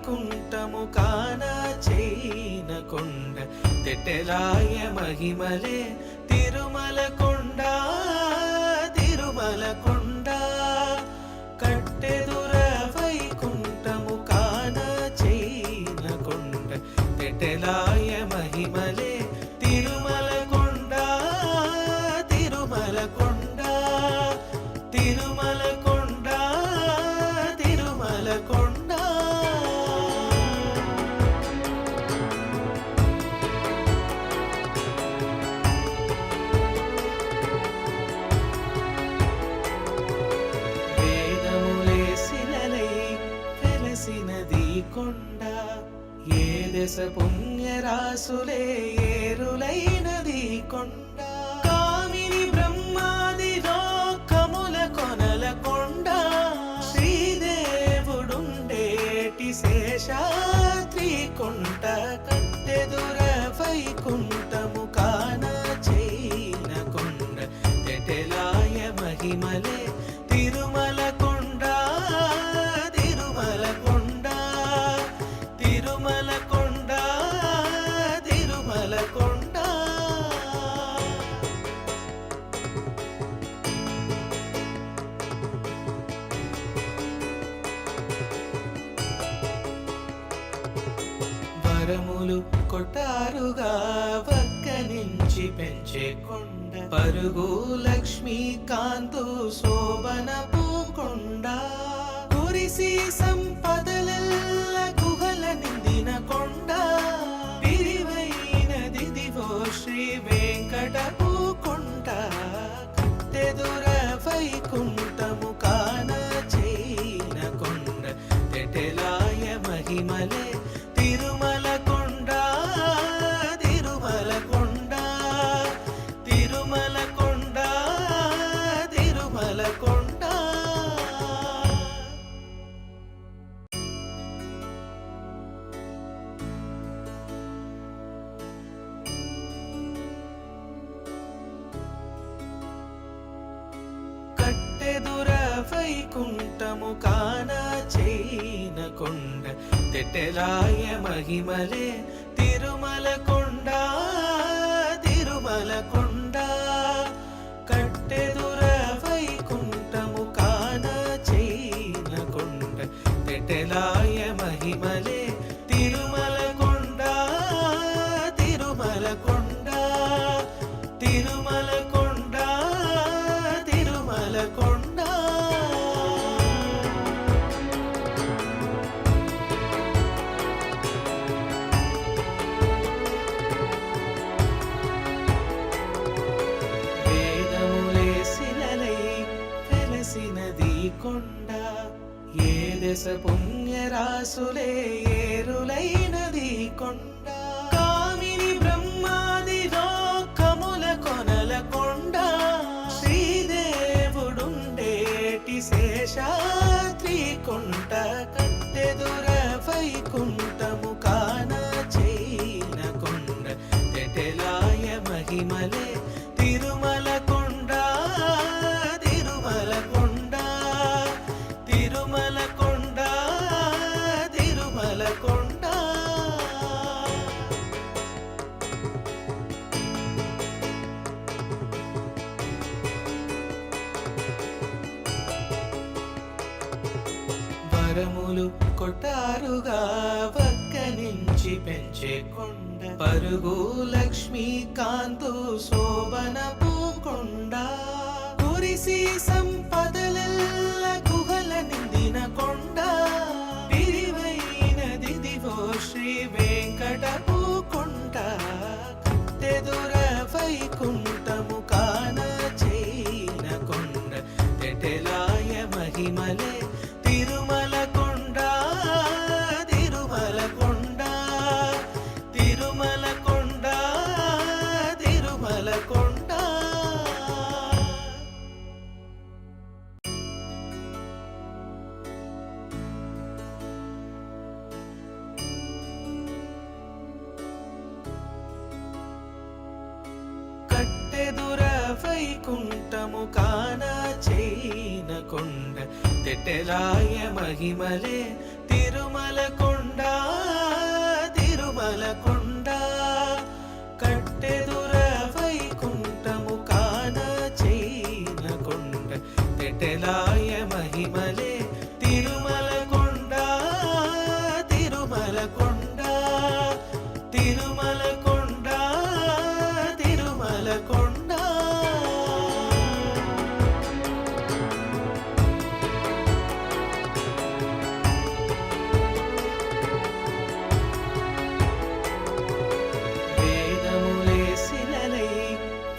వైకుంఠము కాన చేయిన కొండ తెట్టెలాయ మహిమలే తిరుమల కొండ తిరుమల కొండ కట్టెదుర వైకుంఠము కాన చేయిన కొండ తెట్టెలాయ మహిమలే తిరుమల కొండ తిరుమల కొండ తిరుమల కొండ తిరుమల కొండ వెలసినది కొండ ఏ దశ పుణ్యరాసులే ఏరులైనది కొండ కామిని బ్రహ్మాది లోకముల కొనల కొండ శ్రీదేవుడుండేటి శేషాద్రి కొండ కట్టెదుర వైకుంఠము కాన చేయిన కొండ తెటెలాయ మహిమలే తిరుమల కొండ తిరుమల కొండ తిరుమల కొండ తిరుమల కొండ వరములు కొట్టారుగా వక్క నుంచి పెంచే కొండ పరుగు లక్ష్మీకాంతు శోభనపు కొండ కురిసి సంపదలెల్ల గుహల నిందిన కొండ విరివైనది దివో శ్రీ వెంకటపు కొండ కట్టెదుర వైకుంఠము కాన చేయిన కొండ తెటెలాయ మహిమలే తిరుమల కొండ తిరుమల కొండ తిరుమల కొండ తిరుమల కొండ కట్టెదుర వైకుంఠము కాన చేయిన కొండ తెటెలాయ మహిమలే తిరుమల కొండ తిరుమల కొండ కట్టెదుర వైకుంఠము కాన చేయిన కొండ తెటెలాయ మహిమలే తిరుమల కొండ తిరుమల కొండ తిరుమల కొండ తిరుమల కొండ వెలసినది కొండ ఏ దశ పుణ్యరాసులే ఏరులైనది కొండ కామిని బ్రహ్మాది లోకముల కొనల కొండ శ్రీదేవుడుండేటి శేషాద్రి కొండ కట్టెదుర వైకుంఠము కాన చేయిన కొండ తెటెలాయ మహిమలే తిరుమల కొండ తిరుమల కొండ తిరుమల కొండ తిరుమల కొండ వరములు కొట్టారుగా వక్క నుంచి పెంచే కొండ పరుగు లక్ష్మీకాంతు శోభనపు కొండ కురిసి సంపదలెల్ల గుహల నిందిన కొండ విరివైనది దివో శ్రీ వెంకటపు కొండ కట్టెదుర వైకుంఠము కాన చేయిన కొండ తెటెలాయ మహిమలే తిరుమల కొండ తిరుమల కొండ తిరుమల కొండ తిరుమల కొండ కట్టెదుర వైకుంఠము కాన చేయిన కొండ తెటెలాయ మహిమలే తిరుమల కొండ తిరుమల కొండ కట్టెదుర వైకుంఠము కాన చైన కొండ తెటెలాయ మహిమలే తిరుమల కొండ తిరుమల కొండ తిరుమల కొండ తిరుమల కొండ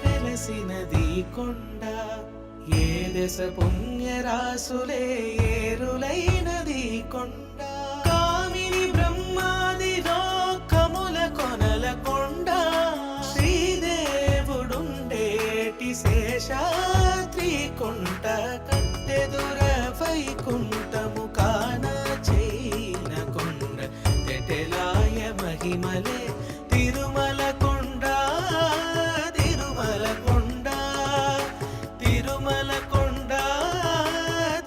వెలసినది కొండ ఏ దశ పుణ్యరాసులే ఏరులైనది కొండ కామిని బ్రహ్మాది లోకముల కొనల కొండ శ్రీదేవుడుండేటి శేషాద్రి కొండ కట్టెదుర వైకుంఠము కాన చైన కొండ తెటెలాయ మహిమలే తిరుమల కొండ తిరుమల కొండ తిరుమల కొండ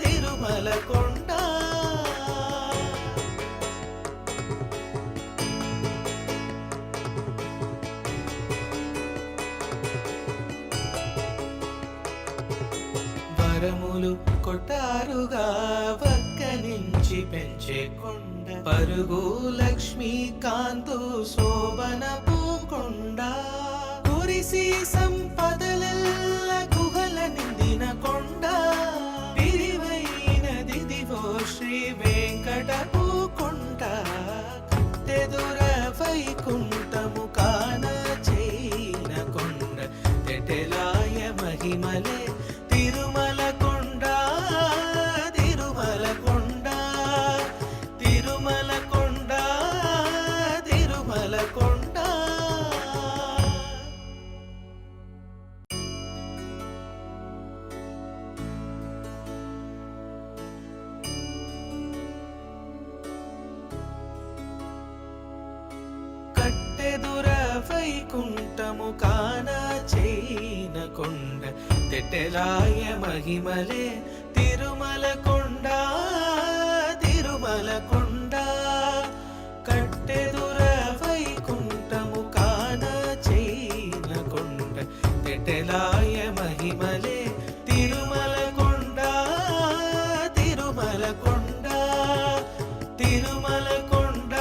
తిరుమల కొండ వరములు కొట్టారుగా వక్క నుంచి పెంచే కొండ పరుగు లక్ష్మీకాంతు శోభనపు కొండ కురిసి సంపదలెల్ల గుహల నిందిన కొండ విరివైనది దివో శ్రీ వెంకటపు కొండ కట్టెదుర వైకుంఠము కాన చైన కొండ తెటెలాయ మహిమలే తిరుమల కొండ తిరుమల కొండ తిరుమల కొండ తిరుమల కొండ కట్టెదుర వైకుంఠము కాన చైన కొండ తెటెలాయ మహిమలే తిరుమల కొండ తిరుమల కొండ కట్టెదుర వైకుంఠము కాన చైన కొండ తెటెలాయ మహిమలే తిరుమల కొండ తిరుమల కొండ తిరుమల కొండ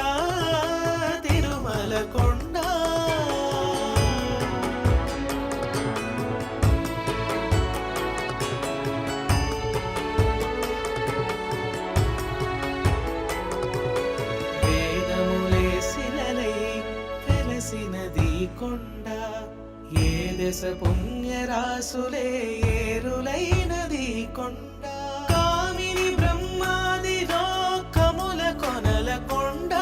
తిరుమల కొండ వెలసినది కొండ ఏ దశ పుణ్యరాసులే ఏరులైనది కొండ కామిని బ్రహ్మాది లోకముల కొనల కొండ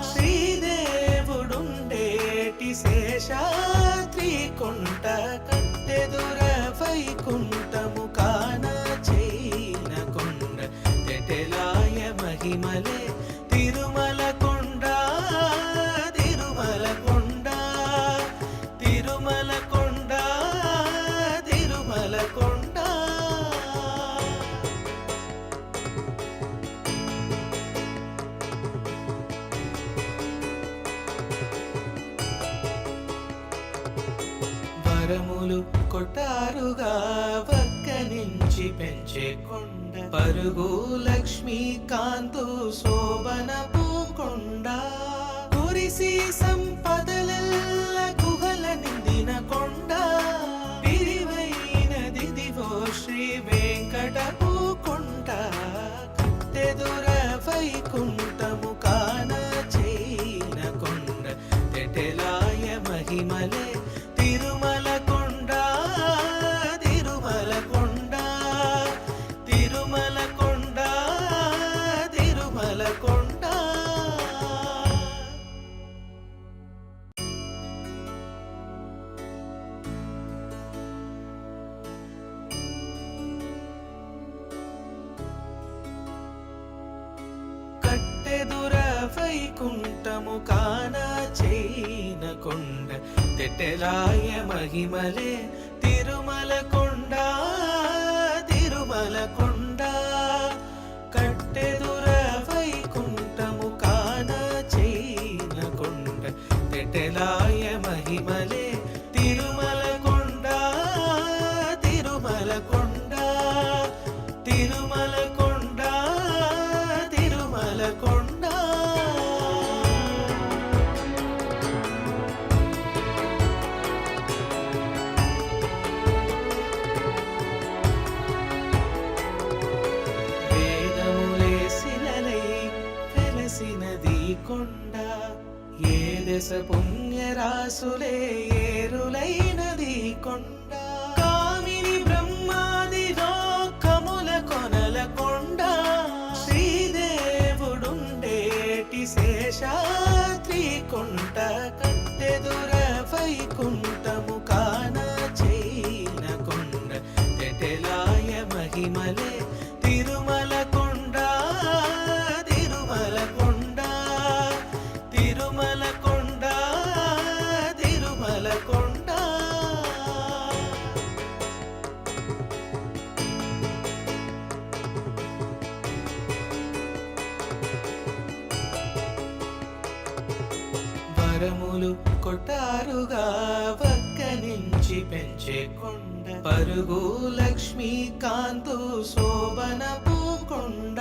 శ్రీదేవుడుండేటి శేషాద్రి కొండ కట్టెదుర వైకుంఠము కాన చైన కొండ తెటెలాయ మహిమలే తిరుమల కొండ తిరుమల కొండ తిరుమల కొండ తిరుమల కొండ వరములు కొట్టారుగా వక్క నుంచి పెంచే కొండ పరుగు లక్ష్మీకాంతు శోభనపు కొండ కురిసి సంపదలెల్ల గుహల నిందిన కొండ విరివైనది దివో శ్రీ వెంకటపు కొండ కట్టెదుర వైకుంఠము కాన చైన కొండ తెటెలాయ మహిమలే తిరుమల కొండ తిరుమల కొండ తిరుమల కొండ తిరుమల కొండ కట్టెదుర వైకుంఠము కాన చైన కొండ తెటెలాయ మహిమలే తిరుమల కొండ తిరుమల కొండ కట్టెదుర వైకుంఠము కాన తెటెలాయ మహిమలే తిరుమల కొండ తిరుమల కొండ తిరుమల కొండ తిరుమల కొండ. వేదములే శిలలై వెలసినది కొండ, ఏ దశ పుణ్యరాసులే ఏరులైనది కొండ. కామిని బ్రహ్మాది లోకముల కొనల కొండ, శ్రీదేవుడుండేటి శేషాద్రి కొండ. కట్టెదుర వైకుంఠము కాన చైన కొండ, తెటెలాయ మహిమలే తిరుమల కొండ తిరుమల కొండ తిరుమల కొండ తిరుమల కొండ. వరములు కొట్టారుగా వక్క నుంచి పెంచే కొండ, పరుగు లక్ష్మీకాంతు శోభనపు కొండ.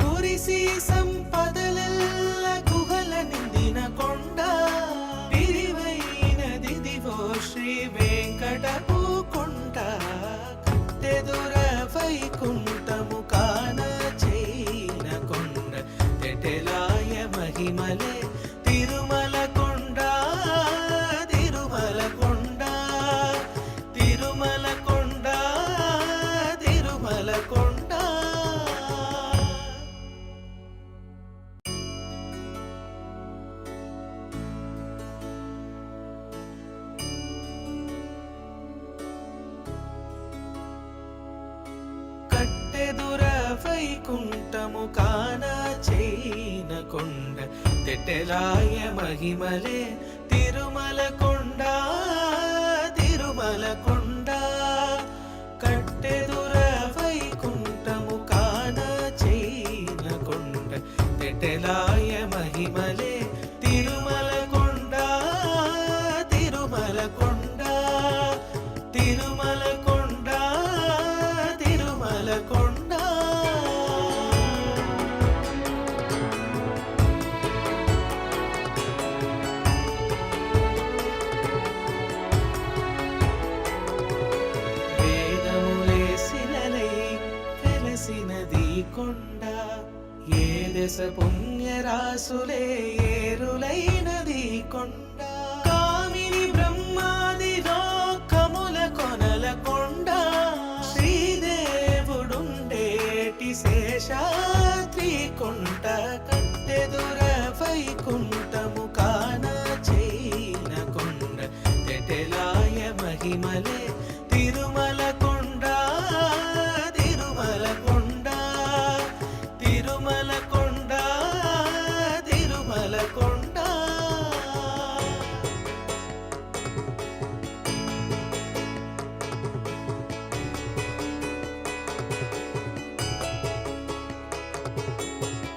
కురిసి సంపదలెల్ల గుహల నిందిన కొండ, తిరివైనది దివో శ్రీ వెంకటపు కొండ. కట్టెదుర వైకుంఠము కాన చైన కొండ, తెటెలాయ మహిమలే తిరుమల కొండ తిరుమల కొండ తిరుమల కొండ తిరుమల కొండ. కట్టెదుర వైకుంఠము కాన చైన కొండ, తెటెలాయ మహిమలే తిరుమల కొండ తిరుమల కొండ. కట్టెదుర వైకుంఠము కాన చైన కొండ, తెటెలాయ మహిమలే తిరుమల కొండ తిరుమల కొండ తిరుమల కొండ తిరుమల కొండ. వేదములే శిలలై వెలసినది కొండ, ఏ దశ పుణ్యరాసులే ఏరులైనది కొండ. కామిని బ్రహ్మాది లోకముల కొనల కొండ, శ్రీదేవుడుండేటి శేషాద్రి కొండ. కట్టెదుర వైకుంఠము కాన చైన కొండ, తెటెలాయ మహిమలే తిరుమల కొండ తిరుమల కొండ తిరుమల కొండ తిరుమల కొండ.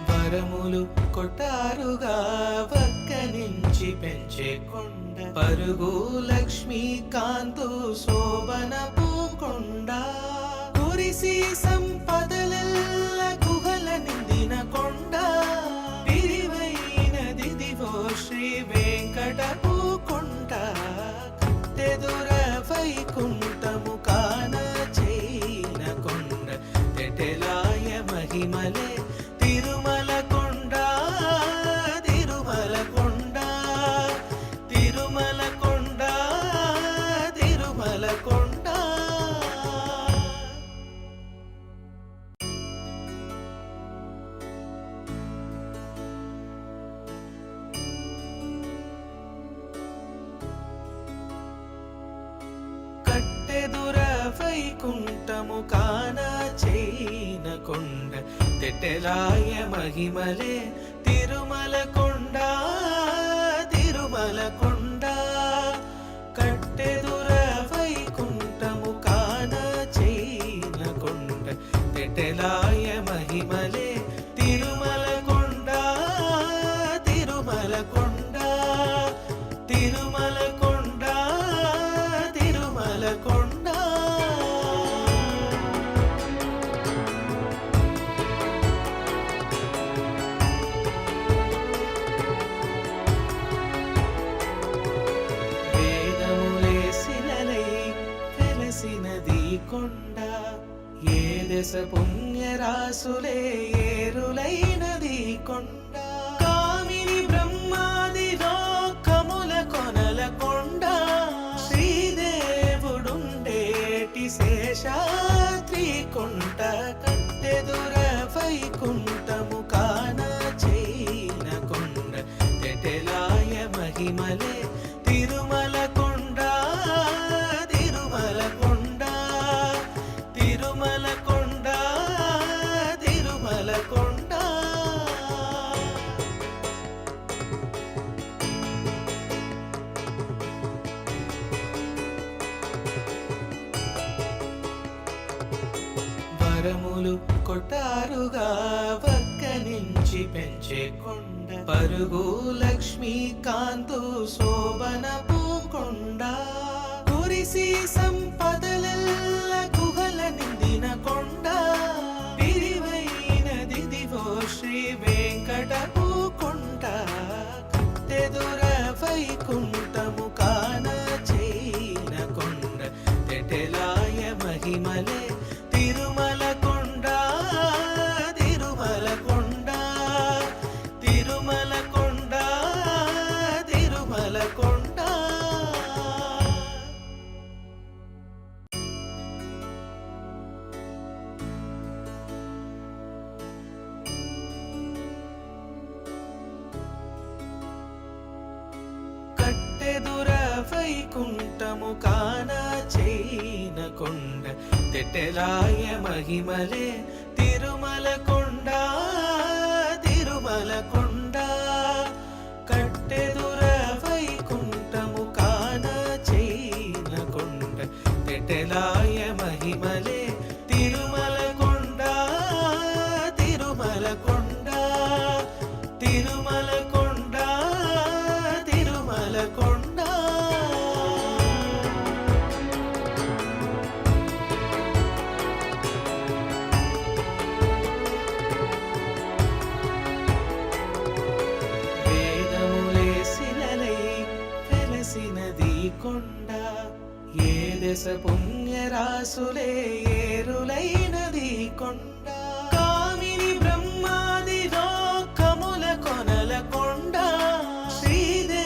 వరములు కొట్టారుగా వక్క నుంచి పెంచే కొండ, పరుగు లక్ష్మీకాంతు శోభనపు కొండ. కురిసి సంపదలెల్ల గుహల నిందిన కొండ, తిరివైనది దివో శ్రీ వెంకటపు కొండ. కట్టెదుర వైకుంఠము కాన చైన కొండ, తెటెలాయ మహిమలే తిరుమల కొండ తిరుమల కొండ తిరుమల కొండ తిరుమల కొండ. కట్టెదుర వైకుంఠము కాన చైన కొండ, తెటెలాయ మహిమలే తిరుమల కొండ తిరుమల కొండ. కట్టెదుర వైకుంఠము కాన చైన కొండ, తెటెలాయ మహిమలే తిరుమల కొండ తిరుమల కొండ దశ పుణ్యరాసులే ఏరులైనది కొండ కామిని బ్రహ్మాది లోకముల కొనల కొండ శ్రీదేవుడుండేటి శేషాద్రి కొండ కట్టెదుర వైకుంఠము కాన చైన కొండ తెటెలాయ మహిమలే తిరుమల కొండ తిరుమల కొండ తిరుమల కొండ తిరుమల కొండ వరములు కొట్టారుగా వక్క నుంచి పెంచే కొండ పరుగు లక్ష్మీకాంతు శోభన పూకొండ కురిసి సంపదలెల్ల గుహల నిందిన కొండ పిరివైనది దివో శ్రీ వెంకటపు కొండ కట్టెదుర వైకుంఠము కాన చైన కొండ తెటెలాయ మహిమలే తిరుమల కొండ తిరుమల కొండ తిరుమల కొండ తిరుమల కొండ కట్టెదుర వైకుంఠము కాన చైన కొండ తెటెలాయ మహిమలే తిరుమల కొండ తిరుమల కొండ కట్టెదుర వైకుంఠము కాన చైన కొండ తెటెలాయ మహిమలే తిరుమల కొండ తిరుమల కొండ తిరుమల కొండ తిరుమల కొండ వెలసినది కొండ ఏ దశ పుణ్యరాసులే ఏరులైనది కొండ కామిని బ్రహ్మాది లోకముల కొనల కొండ శ్రీదేవుడుండేటి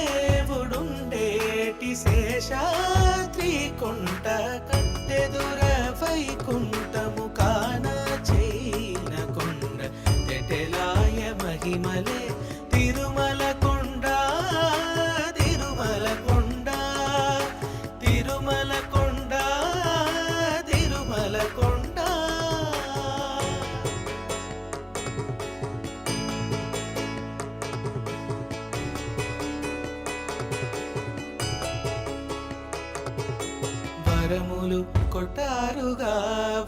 శేషాద్రి కొండ కట్టెదుర వైకుంఠము కాన చైన కొండ తెటెలాయ మహిమలే తిరుమల కొండ తిరుమల కొండ తిరుమల కొండ తిరుమల కొండ వరములు కొట్టారుగా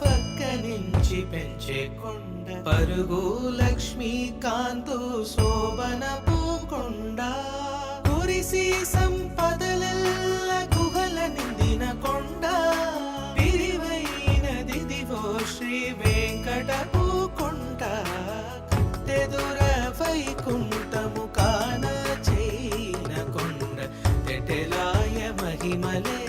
వక్క నుంచి పెంచే కొండ పరుగు లక్ష్మీకాంతు శోభన పూకొండ కురిసి సంపదలెల్ల గుహల నిందిన కొండ పిరివైనది దివో శ్రీ వెంకటపు కొండ కట్టెదుర వైకుంఠము కాన చైన కొండ తెటెలాయ మహిమలే